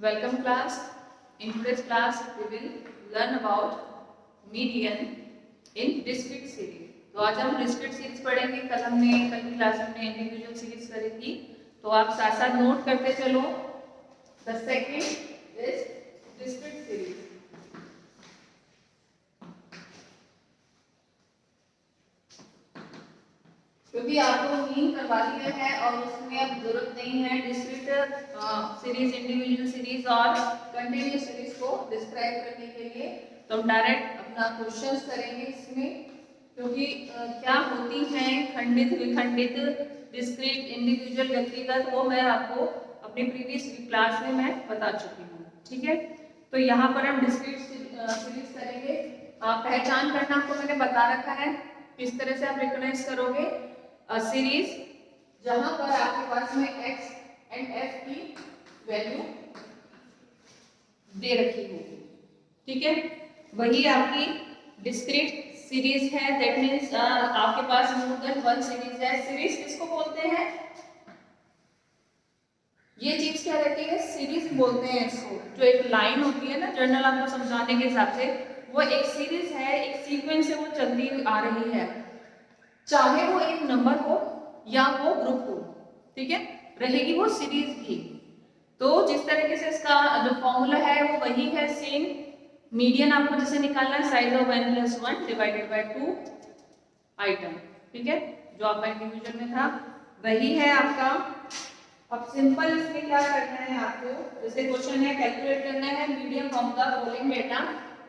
Welcome class. In today's class we will learn about median in discrete series. तो आज हम discrete series पढ़ेंगे. कल की क्लास में हमने इंडिविजुअल सीरीज करी थी, तो आप साथ साथ नोट करते चलो. The second is discrete series. क्योंकि आपको मीन करवा दिया है और उसमें अब जरूरत नहीं है डिस्क्रीट सीरीज, इंडिविजुअल सीरीज और कंटिन्यूअस सीरीज को डिस्क्राइब करने के लिए, तो हम डायरेक्ट अपना क्वेश्चंस करेंगे इसमें. क्योंकि क्या होती हैं खंडित, विखंडित, डिस्क्रीट, इंडिविजुअल, व्यक्तिगत, वो मैं आपको अपनी प्रीवियस क्लास में मैं बता चुकी हूँ. ठीक है, तो यहाँ पर हम डिस्क्रीट सीरीज करेंगे. पहचान करना आपको मैंने बता रखा है, किस तरह से आप रिकॉग्नाइज करोगे सीरीज जहां पर आपके पास में x एंड f की वैल्यू दे रखी होगी. ठीक है, वही आपकी डिस्क्रीट सीरीज है. दैट मींस आपके पास मोर देन वन सीरीज है. सीरीज किसको बोलते हैं? ये चीज क्या रहती है? सीरीज बोलते हैं इसको. जो एक लाइन होती है ना, जर्नल आपको समझाने के हिसाब से, वो एक सीरीज है, एक सीक्वेंस से वो चलती आ रही है, चाहे वो एक नंबर हो या वो ग्रुप हो. ठीक है, रहेगी वो सीरीज ही. तो जिस तरीके से इसका जो फॉर्मूला है वो वही है सेम. मीडियन आपको जैसे निकालना है, size of n + 1 divided by 2 item. ठीक है, जो आपका इंडिविजुअल में था वही है आपका. अब सिंपल इसमें क्या करना है आपको, जैसे क्वेश्चन है कैलकुलेट करना है median from the following data,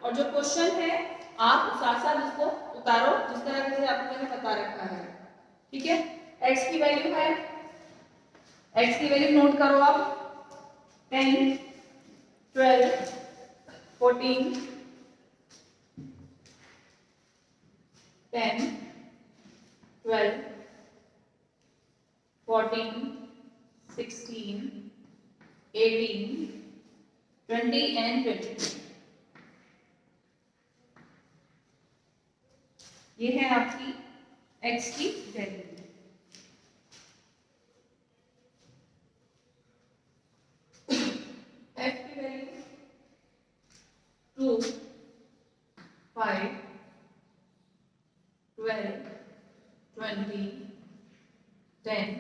और जो क्वेश्चन है आप साथ साथ इसको उतारो जिस तरह से आपको मैंने बता रखा है. ठीक है, x की वैल्यू है, x की वैल्यू नोट करो आप. 10, 12, 14, 10, 12, 14, 16, 18, 20 and 22. ये है आपकी x की वैल्यू. f की वैल्यू 2, 5, 12, 20, 10,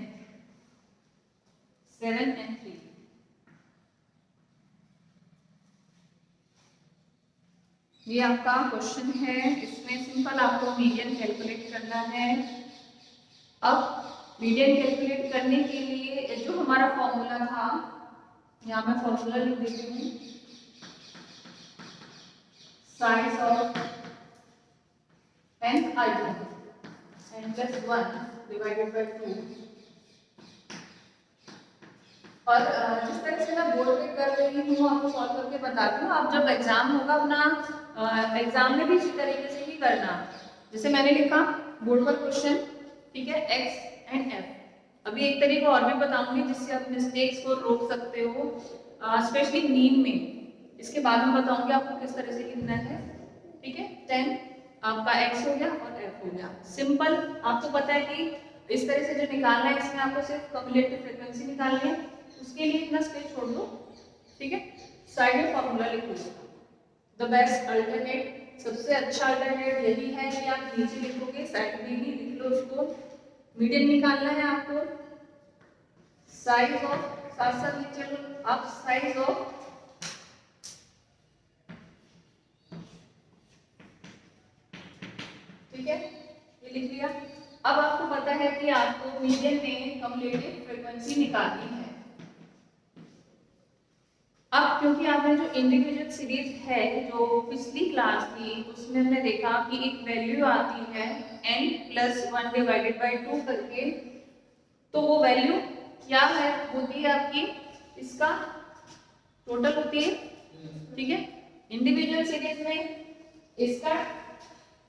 7 and 3. ये आपका क्वेश्चन है. इसमें सिंपल आपको मीडियन कैलकुलेट करना है. अब मीडियन कैलकुलेट करने के लिए जो हमारा फॉर्मूला था, यहाँ मैं फॉर्मूला लिख देती हूँ. Size of nth item n + 1 divided by 2. और जिस तरह से मैं बोर्ड पे कर रही हूँ आपको सॉल्व करके बताती हूँ. आप जब एग्जाम होगा अपना एग्जाम में भी इसी तरीके से ही करना. जैसे मैंने लिखा बोर्ड पर क्वेश्चन, ठीक है, x एंड f. अभी एक तरीका और भी बताऊंगी जिससे आप मिस्टेक्स को रोक सकते हो, स्पेशली मीन में. इसके बाद में बताऊंगी आपको किस तरह से लिखना है. ठीक है, 10 आपका x हो गया और f हो गया. सिंपल आपको पता है कि इस तरह से जो निकालना है, इसमें आपको सिर्फ कम्युलेटिव फ्रीक्वेंसी निकालनी है. उसके लिए इतना स्पेस छोड़ दो. ठीक है, साइड में फॉर्मूला लिखो. द बेस्ट अल्टरनेट, सबसे अच्छा अल्टरनेट यही है कि आप नीचे लिखोगे, साइड में ही लिख लो उसको. मीडियन निकालना है आपको. साइज ऑफ, साथ साथ लिख चलो आप, साइज ऑफ ठीक है, ये लिख लिया. अब आपको पता है कि आपको मीडियन में कम्युलेटिव फ्रीक्वेंसी निकालनी है. अब क्योंकि आपने जो इंडिविजुअल सीरीज है, जो पिछली क्लास थी, उसमें हमने देखा कि एक वैल्यू आती है n + 1 डिवाइडेड बाय 2 करके. तो वो वैल्यू क्या है, होती है आपकी, इसका टोटल होती है. ठीक है, इंडिविजुअल सीरीज में इसका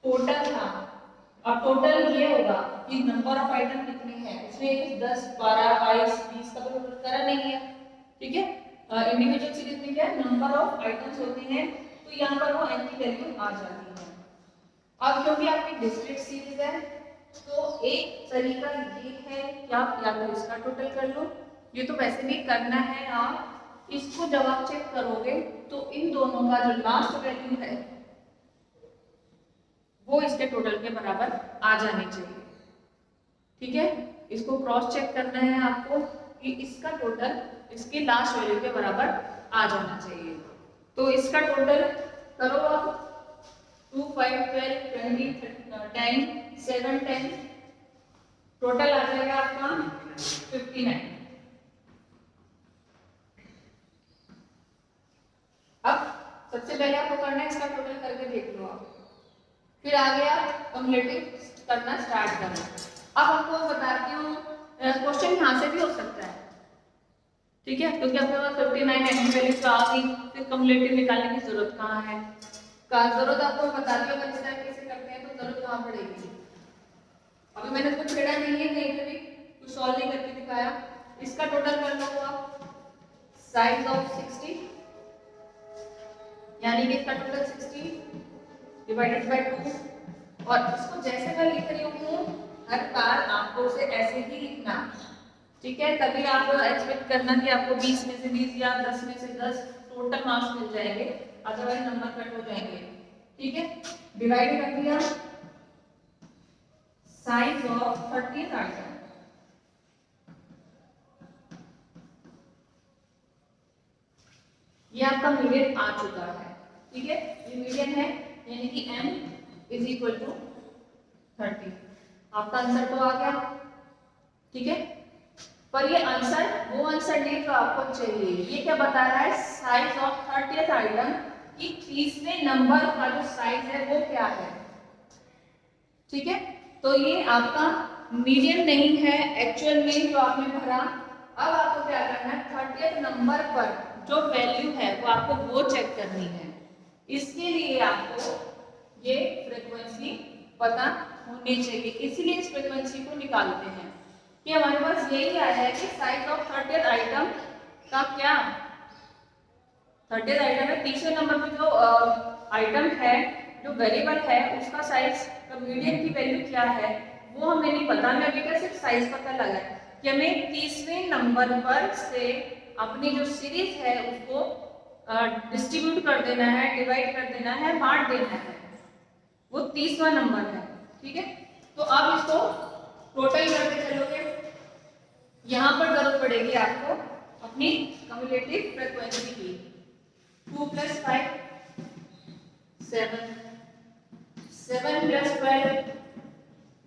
टोटल था. अब टोटल ये होगा कि नंबर ऑफ आइटम कितने हैं, उसमें 10, 12, 22, 20 का टोटल करा नहीं है. ठीक है, इंडिविजुअल सीरीज में क्या नंबर ऑफ आइटम्स होते हैं, तो यहाँ पर वो n की वैल्यू आ जाती है. अब क्योंकि आपकी डिस्क्रीट सीरीज है, तो एक तरीका ये है कि आप या तो इसका टोटल कर लो, ये तो वैसे भी करना है आप इसको जब आप चेक करोगे तो इन दोनों का जो लास्ट वैल्यू है वो इसके टोटल के बराबर आ जानी चाहिए। ठीक है, इसको क्रॉस चेक करना है आपको कि इसका टोटल इसके लास्ट वैल्यू के बराबर आ जाना चाहिए। तो इसका टोटल करो आप 2, 5, 12, 20, 10, 7, 10, टोटल आ जाएगा आपका 59। अब सबसे पहले आपको करना है इसका टोटल करके देख लो आप, फिर आगे आप कम्युलेटिव करना स्टार्ट करना। अब आपको बताती हूँ, क्वेश्चन यहाँ से भी हो सकता है। ठीक है, क्योंकि आपके पास 59 एंटी वैल्यू तो आ गई, फिर कम्युलेटिव निकालने की जरूरत कहाँ है, जरूरत आपको बताती हूँ। अगर इस टाइप कैसे करते हैं तो जरूरत कहाँ पड़ेगी। अभी मैंने इसको छेड़ा नहीं है, कहीं पे भी कुछ सॉल्व नहीं करके दिखाया। इसका टोटल कर लो आप, साइज ऑफ 60, यानी कि इसका टोटल 60 डिवाइडेड बाय 2, और इसको जैसे मैं लिख रही हूँ हर बार आपको उसे ऐसे ही लिखना। ठीक है, तभी आप एक्सपेक्ट करना कि आपको 20 में से 20 या 10 में से 10 टोटल मार्क्स मिल जाएंगे, अदरवाइज नंबर कट हो जाएंगे। ठीक है, डिवाइड कर दिया, साइज ऑफ 30th आइटम, ये आपका मीडियन आ चुका है। ठीक है, ये मीडियन है, यानी कि m इज इक्वल टू 30। आपका आंसर तो आ गया। ठीक है, पर ये आंसर वो आंसर नहीं जो आपको चाहिए। ये क्या बता रहा है, साइज ऑफ 30th आइटम की 30वें नंबर का जो साइज है वो क्या है। ठीक है, तो ये आपका मीडियन नहीं है एक्चुअल में जो आपने भरा। अब आपको क्या करना है, 30th नंबर पर जो वैल्यू है वो आपको वो चेक करनी है। इसके लिए आपको ये फ्रीक्वेंसी पता होनी चाहिए, इसलिए इस फ्रीक्वेंसी को निकालते हैं कि हमारे पास यही आया है कि साइज ऑफ 30th आइटम का क्या, 30th आइटम है 30वें नंबर पे जो आइटम है जो वेरिएबल है उसका साइज का मीडियन की वैल्यू क्या है वो हमें नहीं पता। हमें अभी का सिर्फ साइज पता लगा है कि हमें 30वें नंबर पर से अपनी जो सीरीज है उसको डिस्ट्रीब्यूट कर देना है, डिवाइड कर देना है, बांट देना है, वो 30वां नंबर है। ठीक है, तो अब इसको टोटल करके चलोगे, यहाँ पर जरूरत पड़ेगी आपको अपनी कम्युलेटिव फ्रीक्वेंसी की। 2 + 5 7, 7 + 12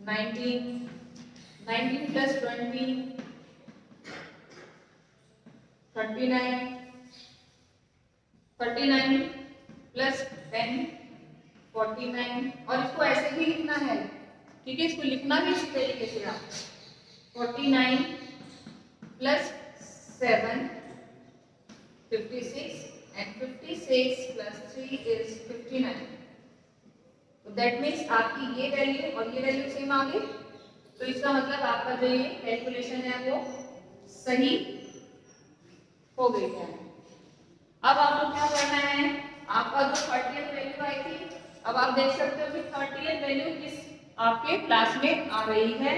19, 19 + 20 39, 39 + 10 49, और इसको ऐसे ही लिखना है। ठीक है, इसको लिखना भी इसी तरीके से आप 49 + 7 56 and 56 + 3 is 59। तो दैट मीन्स आपकी ये वैल्यू और ये वैल्यू सेम आ गई, तो इसका मतलब आपका जो ये कैलकुलेशन है वो सही हो गई है। अब आपको क्या करना है, आपका जो 30th वैल्यू आई थी, अब आप देख सकते हो कि 30th वैल्यू किस आपके क्लास में आ रही है,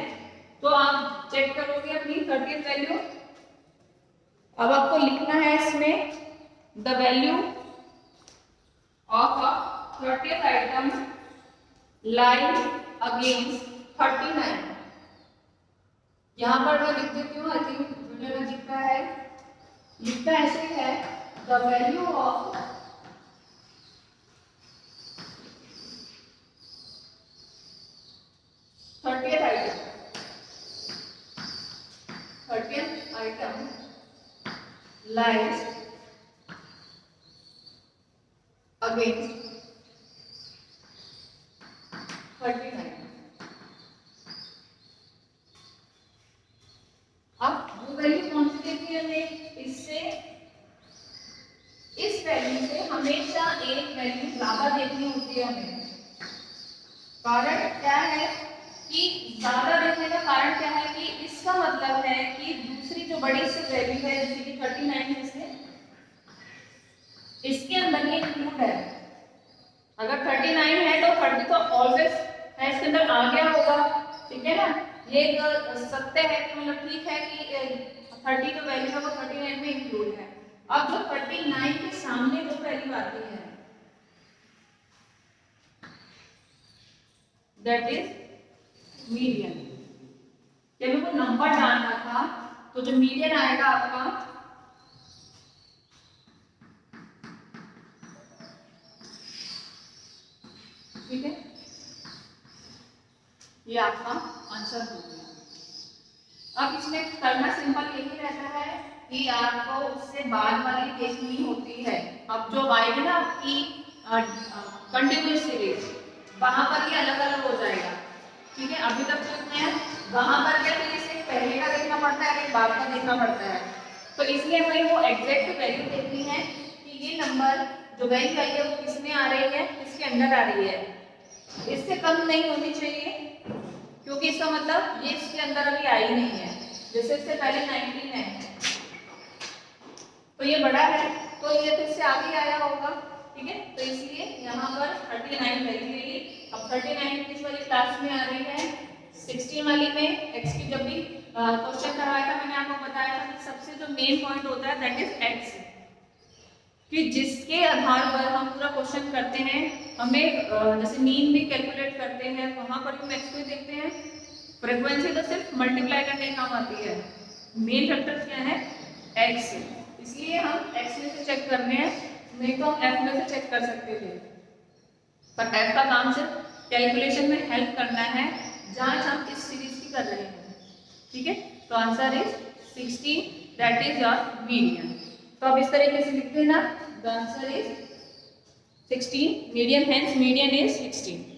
तो आप चेक करोगे अपनी 30th वैल्यू। अब आपको लिखना है इसमें the value of a 30th item line against 39। यहाँ पर मैं लिख देती हूँ, आई थिंक वीडियो में लिखा है, लिखता ऐसे है the value of 30th item lies against 39। अब वो वैल्यू कौन सी देखनी है हमें, इससे इस वैल्यू से हमेशा एक वैल्यू ज्यादा देखनी होती है हमें। कारण क्या है कि ज्यादा देखने का कारण क्या है कि इसका मतलब है कि दूसरी जो बड़ी सी वैल्यू है जैसे कि 39 है, इसके अंदर ये इंक्लूड है। अगर 39 है तो 30 तो ऑलवेज है, इसके अंदर आ गया होगा। ठीक है ना, ये एक सत्य है कि मतलब ठीक है कि 30 जो वैल्यू है वो 39 में इंक्लूड है। अब जो 39 के सामने जो वैल्यू आती है दैट इज मीडियन। जब मेरे को नंबर डालना था तो जो मीडियन आएगा आपका ठीक है, ये आपका आंसर हो गया। अब इसमें करना सिंपल यही रहता है कि आपको उससे बाद वाली देखनी होती है। अब जो आएगी ना आपकी कंटिन्यूस सीरीज, वहां पर ये अलग अलग हो जाएगा, ठीक है। अभी तक जो इतने हैं वहां पर क्या फिर इसे पहले का देखना पड़ता है, एक बाद का देखना पड़ता है। तो इसलिए हमें वो एग्जैक्ट वैल्यू देखनी है कि ये नंबर जो वैल्यू आई है वो किसमें आ रही है, किसके अंदर आ रही है। इससे कम नहीं होनी चाहिए, क्योंकि इसका मतलब ये इसके अंदर अभी आई नहीं है। जैसे इससे पहले 19 है तो ये बड़ा है, तो ये तो इससे आगे आया होगा, ठीक है। तो इसलिए यहाँ पर 39 वैल्यू लेगी। अब 39 किस वाली क्लास में आ रही है, 16 वाली में। एक्स की जब भी क्वेश्चन करवाया था मैंने आपको बताया था कि सबसे जो मेन पॉइंट होता है दैट इज एक्स, कि जिसके आधार पर हम पूरा क्वेश्चन करते हैं। हमें जैसे मीन भी कैलकुलेट करते हैं, वहां पर हम एक्स को देखते हैं। फ्रीक्वेंसी तो सिर्फ मल्टीप्लाई करने काम आती है, मेन फैक्टर क्या है एक्स, इसलिए हम एक्स में से चेक करने हैं, नहीं तो हम एफ में से चेक कर सकते थे। पर एफ का काम सिर्फ कैलकुलेशन में हेल्प करना है, जांच हम इस सीरीज की कर रहे हैं, ठीक है। तो answer is 16, that is your median. तो अब इस तरीके से लिखते हैं ना, the answer is 16 median, hence median is 16।